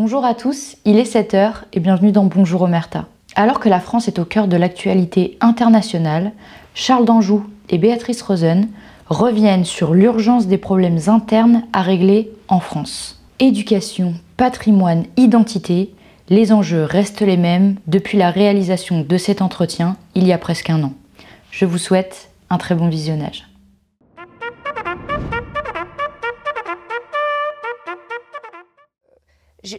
Bonjour à tous, il est 7 h et bienvenue dans Bonjour Omerta. Alors que la France est au cœur de l'actualité internationale, Charles d'Anjou et Béatrice Rosen reviennent sur l'urgence des problèmes internes à régler en France. Éducation, patrimoine, identité, les enjeux restent les mêmes depuis la réalisation de cet entretien il y a presque un an. Je vous souhaite un très bon visionnage.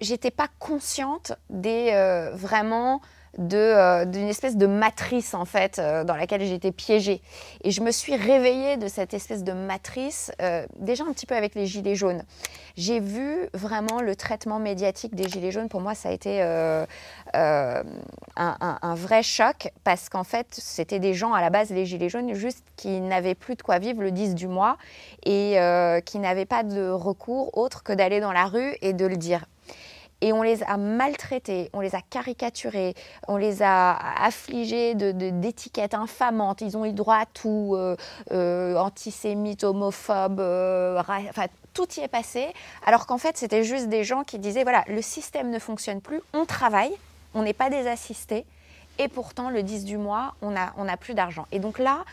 J'étais pas consciente vraiment d'une espèce de matrice en fait dans laquelle j'étais piégée. Et je me suis réveillée de cette espèce de matrice déjà un petit peu avec les gilets jaunes. J'ai vu vraiment le traitement médiatique des gilets jaunes. Pour moi, ça a été un vrai choc parce qu'en fait, c'était des gens à la base, les gilets jaunes, juste qui n'avaient plus de quoi vivre le 10 du mois et qui n'avaient pas de recours autre que d'aller dans la rue et de le dire. Et on les a maltraités, on les a caricaturés, on les a affligés d'étiquettes infamantes. Ils ont eu droit à tout, antisémites, homophobes, enfin tout y est passé. Alors qu'en fait, c'était juste des gens qui disaient, voilà, le système ne fonctionne plus, on travaille, on n'est pas des assistés, et pourtant, le 10 du mois, on n'a plus d'argent. Et donc là,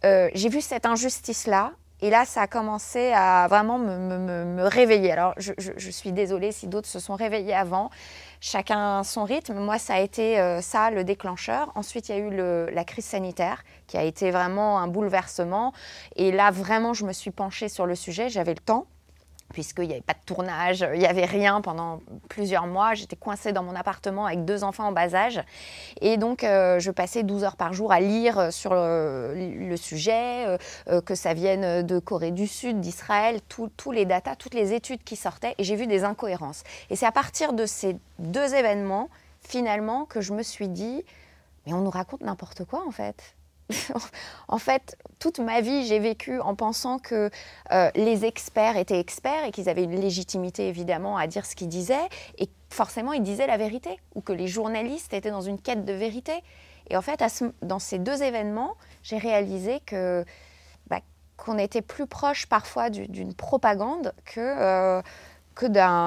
j'ai vu cette injustice-là. Et là, ça a commencé à vraiment me réveiller. Alors, je suis désolée si d'autres se sont réveillés avant. Chacun son rythme. Moi, ça a été ça, le déclencheur. Ensuite, il y a eu la crise sanitaire qui a été vraiment un bouleversement. Et là, vraiment, je me suis penchée sur le sujet. J'avais le temps, puisqu'il n'y avait pas de tournage, il n'y avait rien pendant plusieurs mois. J'étais coincée dans mon appartement avec 2 enfants en bas âge. Et donc, je passais 12 heures par jour à lire sur le sujet, que ça vienne de Corée du Sud, d'Israël, tous les datas, toutes les études qui sortaient. Et j'ai vu des incohérences. Et c'est à partir de ces 2 événements, finalement, que je me suis dit, mais on nous raconte n'importe quoi, en fait. En fait, toute ma vie, j'ai vécu en pensant que les experts étaient experts et qu'ils avaient une légitimité, évidemment, à dire ce qu'ils disaient. Et forcément, ils disaient la vérité. Ou que les journalistes étaient dans une quête de vérité. Et en fait, dans ces 2 événements, j'ai réalisé qu'on était plus proche parfois d'une propagande que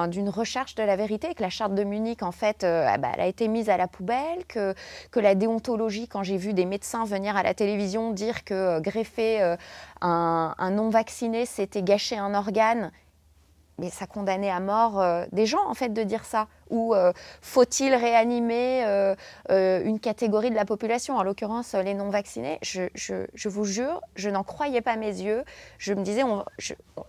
d'une recherche de la vérité, et que la charte de Munich, en fait, elle a été mise à la poubelle, que la déontologie, quand j'ai vu des médecins venir à la télévision dire que greffer un non-vacciné, c'était gâcher un organe, mais ça condamnait à mort des gens, en fait, de dire ça. Ou faut-il réanimer une catégorie de la population, en l'occurrence les non-vaccinés. Je vous jure, je n'en croyais pas mes yeux. Je me disais,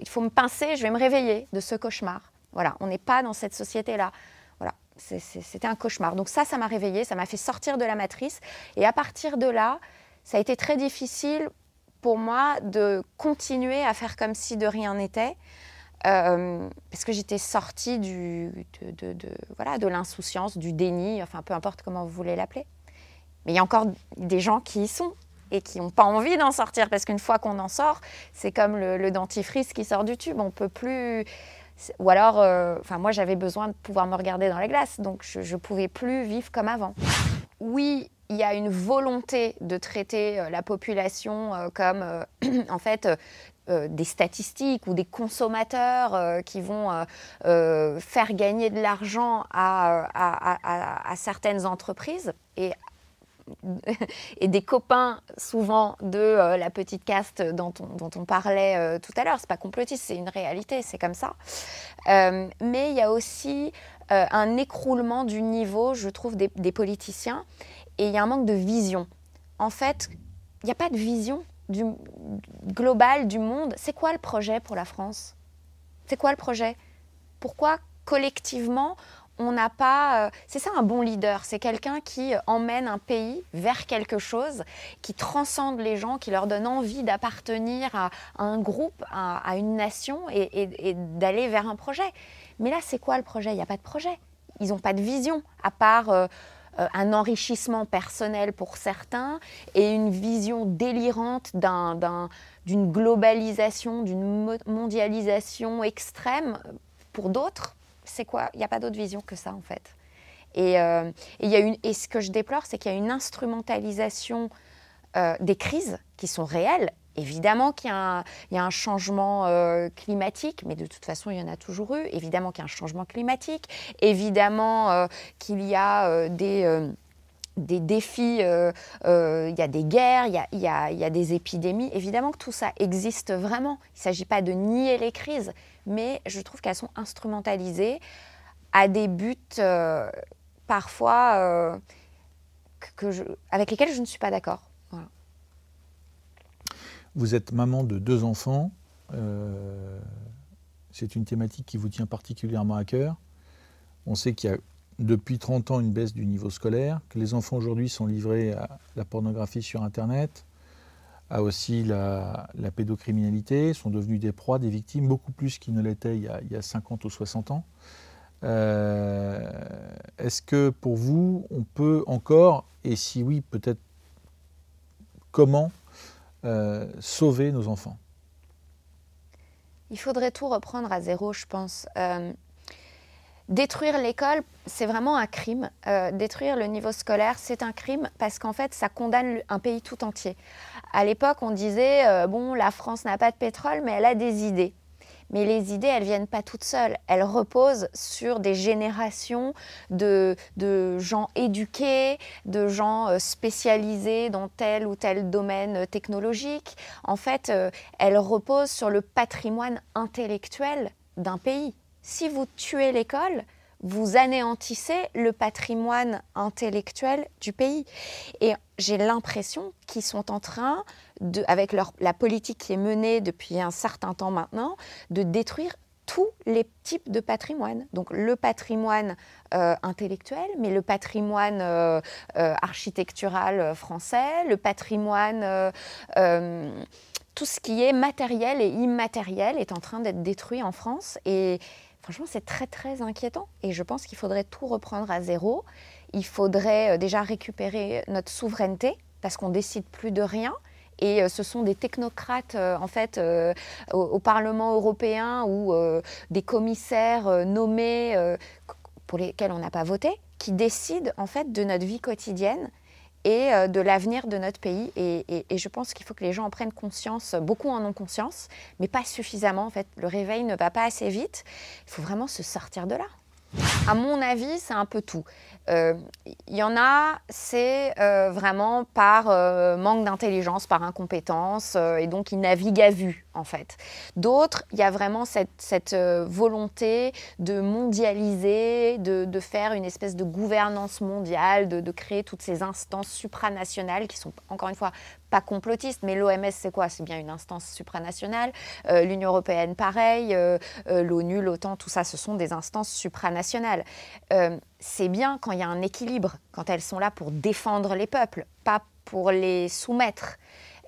il faut me pincer, je vais me réveiller de ce cauchemar. Voilà, on n'est pas dans cette société-là. Voilà, c'était un cauchemar. Donc ça m'a réveillée, ça m'a fait sortir de la matrice. Et à partir de là, ça a été très difficile pour moi de continuer à faire comme si de rien n'était. Parce que j'étais sortie de l'insouciance, du déni, enfin peu importe comment vous voulez l'appeler. Mais il y a encore des gens qui y sont et qui n'ont pas envie d'en sortir, parce qu'une fois qu'on en sort, c'est comme le dentifrice qui sort du tube, on ne peut plus... Ou alors, moi j'avais besoin de pouvoir me regarder dans la glace, donc je ne pouvais plus vivre comme avant. Oui, il y a une volonté de traiter la population comme, en fait, des statistiques ou des consommateurs qui vont faire gagner de l'argent à certaines entreprises et des copains souvent de la petite caste dont on parlait tout à l'heure. C'est pas complotiste, c'est une réalité, c'est comme ça. Mais il y a aussi un écroulement du niveau, je trouve, des politiciens, et il y a un manque de vision. En fait, il n'y a pas de vision globale du monde. C'est quoi le projet pour la France? C'est quoi le projet? Pourquoi collectivement on n'a pas... c'est ça un bon leader, c'est quelqu'un qui emmène un pays vers quelque chose, qui transcende les gens, qui leur donne envie d'appartenir à un groupe, à une nation et d'aller vers un projet. Mais là, c'est quoi le projet? Il n'y a pas de projet. Ils n'ont pas de vision, à part un enrichissement personnel pour certains et une vision délirante d'une globalisation, d'une mondialisation extrême pour d'autres. C'est quoi? Il n'y a pas d'autre vision que ça, en fait. Et ce que je déplore, c'est qu'il y a une instrumentalisation des crises qui sont réelles Évidemment qu'il y a un changement climatique, mais de toute façon, il y en a toujours eu. Évidemment qu'il y a un changement climatique. Évidemment qu'il y a des défis, il y a des guerres, il y a des épidémies. Évidemment que tout ça existe vraiment. Il ne s'agit pas de nier les crises, mais je trouve qu'elles sont instrumentalisées à des buts parfois avec lesquels je ne suis pas d'accord. Voilà. Vous êtes maman de 2 enfants. C'est une thématique qui vous tient particulièrement à cœur. On sait qu'il y a depuis 30 ans une baisse du niveau scolaire, que les enfants aujourd'hui sont livrés à la pornographie sur Internet, à aussi la pédocriminalité, sont devenus des proies, des victimes, beaucoup plus qu'ils ne l'étaient il y a 50 ou 60 ans. Est-ce que pour vous, on peut encore, et si oui, peut-être comment, sauver nos enfants? Il faudrait tout reprendre à zéro, je pense. Détruire l'école, c'est vraiment un crime. Détruire le niveau scolaire, c'est un crime parce qu'en fait, ça condamne un pays tout entier. À l'époque, on disait, bon, la France n'a pas de pétrole, mais elle a des idées. Mais les idées, elles ne viennent pas toutes seules. Elles reposent sur des générations de gens éduqués, de gens spécialisés dans tel ou tel domaine technologique. En fait, elles reposent sur le patrimoine intellectuel d'un pays. Si vous tuez l'école, vous anéantissez le patrimoine intellectuel du pays. Et j'ai l'impression qu'ils sont en train, avec la politique qui est menée depuis un certain temps maintenant, de détruire tous les types de patrimoine. Donc le patrimoine intellectuel, mais le patrimoine architectural français, le patrimoine... tout ce qui est matériel et immatériel est en train d'être détruit en France. Et franchement, c'est très, très inquiétant. Et je pense qu'il faudrait tout reprendre à zéro. Il faudrait déjà récupérer notre souveraineté, parce qu'on ne décide plus de rien. Et ce sont des technocrates, en fait, au Parlement européen ou des commissaires nommés pour lesquels on n'a pas voté, qui décident, en fait, de notre vie quotidienne et de l'avenir de notre pays. Et je pense qu'il faut que les gens en prennent conscience. Beaucoup en ont conscience, mais pas suffisamment. En fait, le réveil ne va pas assez vite. Il faut vraiment se sortir de là. À mon avis, c'est un peu tout. Il y en a, c'est vraiment par manque d'intelligence, par incompétence, et donc ils naviguent à vue, en fait. D'autres, il y a vraiment cette volonté de mondialiser, de faire une espèce de gouvernance mondiale, de créer toutes ces instances supranationales qui sont, encore une fois, pas complotistes, mais l'OMS, c'est quoi? C'est bien une instance supranationale. L'Union européenne, pareil. L'ONU, l'OTAN, tout ça, ce sont des instances supranationales. C'est bien quand il y a un équilibre, quand elles sont là pour défendre les peuples, pas pour les soumettre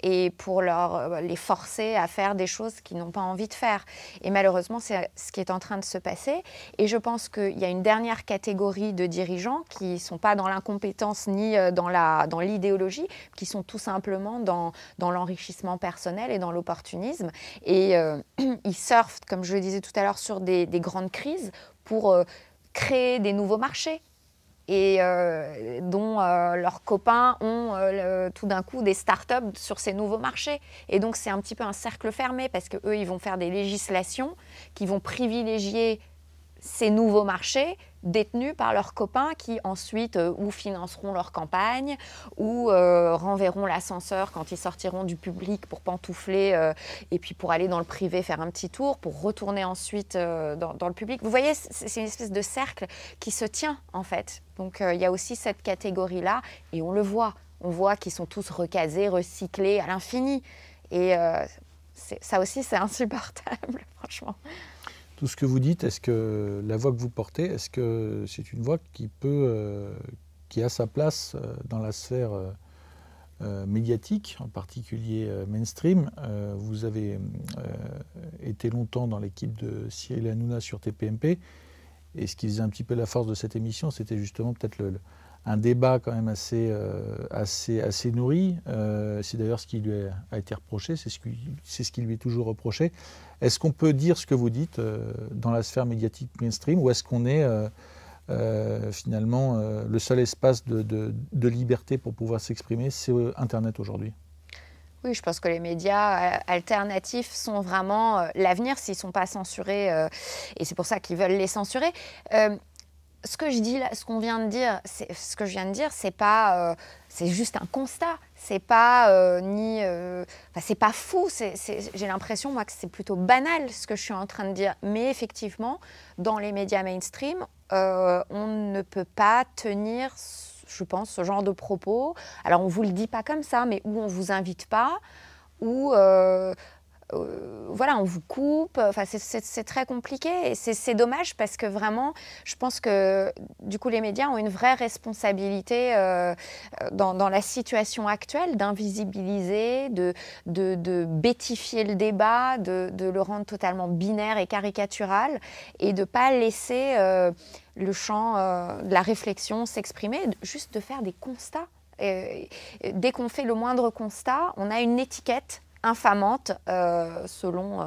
et pour les forcer à faire des choses qu'ils n'ont pas envie de faire. Et malheureusement, c'est ce qui est en train de se passer. Et je pense qu'il y a une dernière catégorie de dirigeants qui ne sont pas dans l'incompétence ni dans l'idéologie, qui sont tout simplement dans l'enrichissement personnel et dans l'opportunisme. Et ils surfent, comme je le disais tout à l'heure, sur des grandes crises pour créer des nouveaux marchés et dont leurs copains ont tout d'un coup des startups sur ces nouveaux marchés. Et donc c'est un petit peu un cercle fermé parce qu'eux, ils vont faire des législations qui vont privilégier ces nouveaux marchés détenus par leurs copains qui ensuite ou financeront leur campagne ou renverront l'ascenseur quand ils sortiront du public pour pantoufler et puis pour aller dans le privé faire un petit tour, pour retourner ensuite dans le public. Vous voyez, c'est une espèce de cercle qui se tient en fait. Donc il y a aussi cette catégorie-là et on le voit. On voit qu'ils sont tous recasés, recyclés à l'infini. Et ça aussi, c'est insupportable, franchement. Tout ce que vous dites, est-ce que la voix que vous portez, est-ce que c'est une voix qui a sa place dans la sphère médiatique, en particulier mainstream? Vous avez été longtemps dans l'équipe de Cyril Hanouna sur TPMP, et ce qui faisait un petit peu la force de cette émission, c'était justement peut-être un débat quand même assez nourri. C'est d'ailleurs ce qui lui a été reproché, c'est ce qui lui est toujours reproché. Est-ce qu'on peut dire ce que vous dites dans la sphère médiatique mainstream, ou est-ce qu'on est finalement le seul espace de liberté pour pouvoir s'exprimer, c'est Internet aujourd'hui? Oui, je pense que les médias alternatifs sont vraiment l'avenir s'ils ne sont pas censurés, et c'est pour ça qu'ils veulent les censurer. Ce que je dis là, ce que je viens de dire, c'est pas, c'est juste un constat. C'est pas c'est pas fou. J'ai l'impression moi que c'est plutôt banal ce que je suis en train de dire. Mais effectivement, dans les médias mainstream, on ne peut pas tenir, je pense, ce genre de propos. Alors on vous le dit pas comme ça, mais où on vous invite pas, où voilà, on vous coupe, enfin, c'est très compliqué et c'est dommage parce que vraiment, je pense que du coup les médias ont une vraie responsabilité dans la situation actuelle d'invisibiliser, de bêtifier le débat, de le rendre totalement binaire et caricatural et de ne pas laisser le champ de la réflexion s'exprimer, juste de faire des constats. Dès qu'on fait le moindre constat, on a une étiquette infamante selon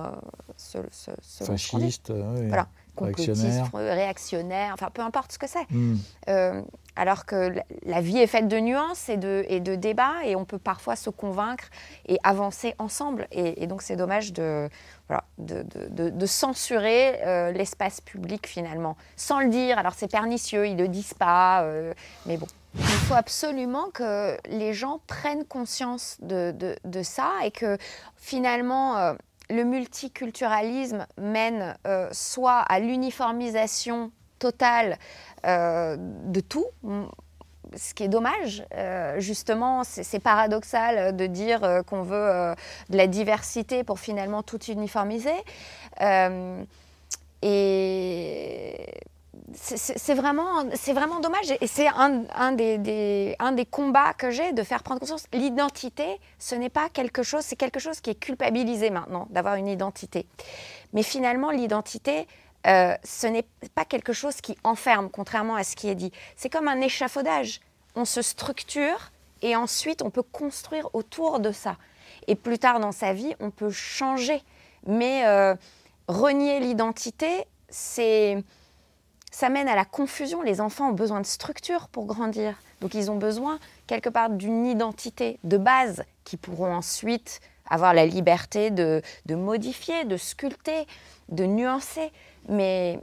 fasciste, oui. Voilà, complotiste, réactionnaire, enfin peu importe ce que c'est. Alors que la vie est faite de nuances et de débats et on peut parfois se convaincre et avancer ensemble. Et donc c'est dommage de censurer l'espace public finalement, sans le dire. Alors c'est pernicieux, ils ne le disent pas, mais bon. Il faut absolument que les gens prennent conscience de ça et que finalement le multiculturalisme mène soit à l'uniformisation totale de tout, ce qui est dommage. Justement, c'est paradoxal de dire qu'on veut de la diversité pour finalement tout uniformiser. Et c'est vraiment dommage et c'est un des combats que j'ai, de faire prendre conscience. L'identité, ce n'est pas quelque chose, c'est quelque chose qui est culpabilisé maintenant, d'avoir une identité. Mais finalement, l'identité, ce n'est pas quelque chose qui enferme, contrairement à ce qui est dit. C'est comme un échafaudage. On se structure et ensuite on peut construire autour de ça. Et plus tard dans sa vie, on peut changer. Mais renier l'identité, ça mène à la confusion. Les enfants ont besoin de structure pour grandir. Donc ils ont besoin quelque part d'une identité de base qui pourront ensuite avoir la liberté de modifier, de sculpter, de nuancer. Mais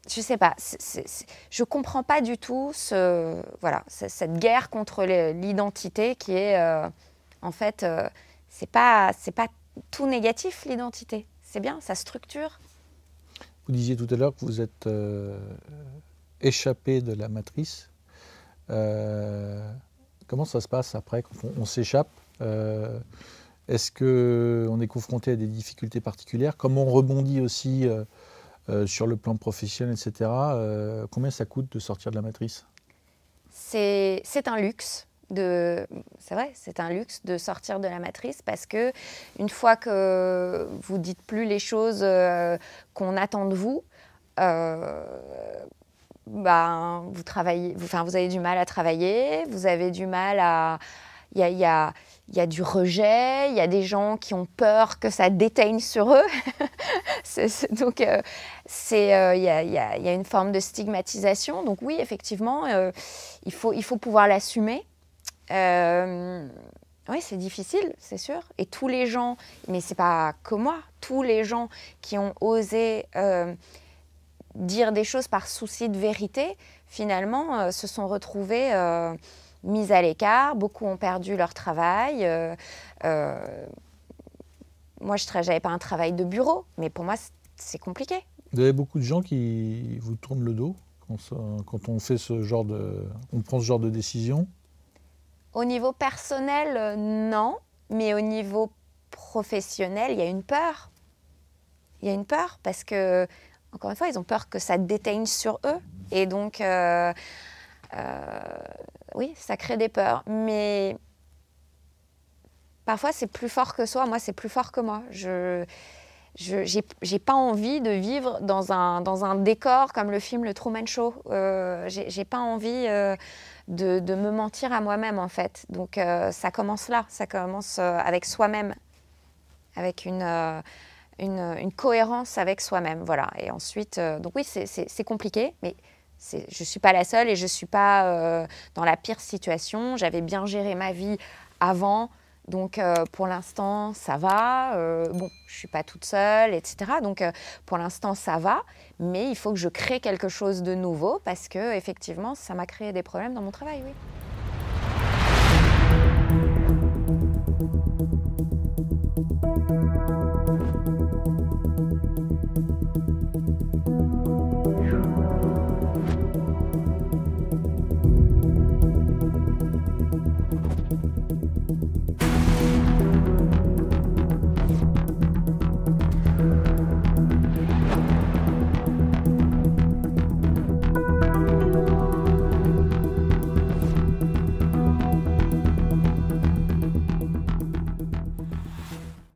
je ne sais pas, je ne comprends pas du tout cette guerre contre l'identité qui est en fait, c'est pas tout négatif l'identité. C'est bien, ça structure. Vous disiez tout à l'heure que vous êtes échappé de la matrice. Comment ça se passe après quand on s'échappe? Est-ce qu'on est confronté à des difficultés particulières? Comment on rebondit aussi sur le plan professionnel, etc. Combien ça coûte de sortir de la matrice? C'est un luxe. C'est vrai, c'est un luxe de sortir de la matrice parce que une fois que vous dites plus les choses qu'on attend de vous, vous travaillez, vous avez du mal à travailler, vous avez du mal à, il y a du rejet, il y a des gens qui ont peur que ça déteigne sur eux. Donc il y a une forme de stigmatisation. Donc oui, effectivement, il faut pouvoir l'assumer. Oui, c'est difficile, c'est sûr. Et tous les gens, mais c'est pas que moi, tous les gens qui ont osé dire des choses par souci de vérité, finalement, se sont retrouvés mis à l'écart. Beaucoup ont perdu leur travail. Moi, je n'avais pas un travail de bureau, mais pour moi, c'est compliqué. Vous avez beaucoup de gens qui vous tournent le dos quand on fait on prend ce genre de décision? Au niveau personnel, non. Mais au niveau professionnel, il y a une peur. Il y a une peur parce que, encore une fois, ils ont peur que ça déteigne sur eux. Et donc, oui, ça crée des peurs. Mais parfois, c'est plus fort que soi. Moi, c'est plus fort que moi. J'ai pas envie de vivre dans un décor comme le film Le Truman Show. J'ai pas envie de me mentir à moi-même, en fait. Donc, ça commence là. Ça commence avec soi-même, avec une cohérence avec soi-même. Voilà. Et ensuite, donc oui, c'est compliqué, mais je ne suis pas la seule et je ne suis pas dans la pire situation. J'avais bien géré ma vie avant Donc pour l'instant, ça va. Bon, je ne suis pas toute seule, etc. Donc pour l'instant, ça va. Mais il faut que je crée quelque chose de nouveau parce que effectivement, ça m'a créé des problèmes dans mon travail, oui.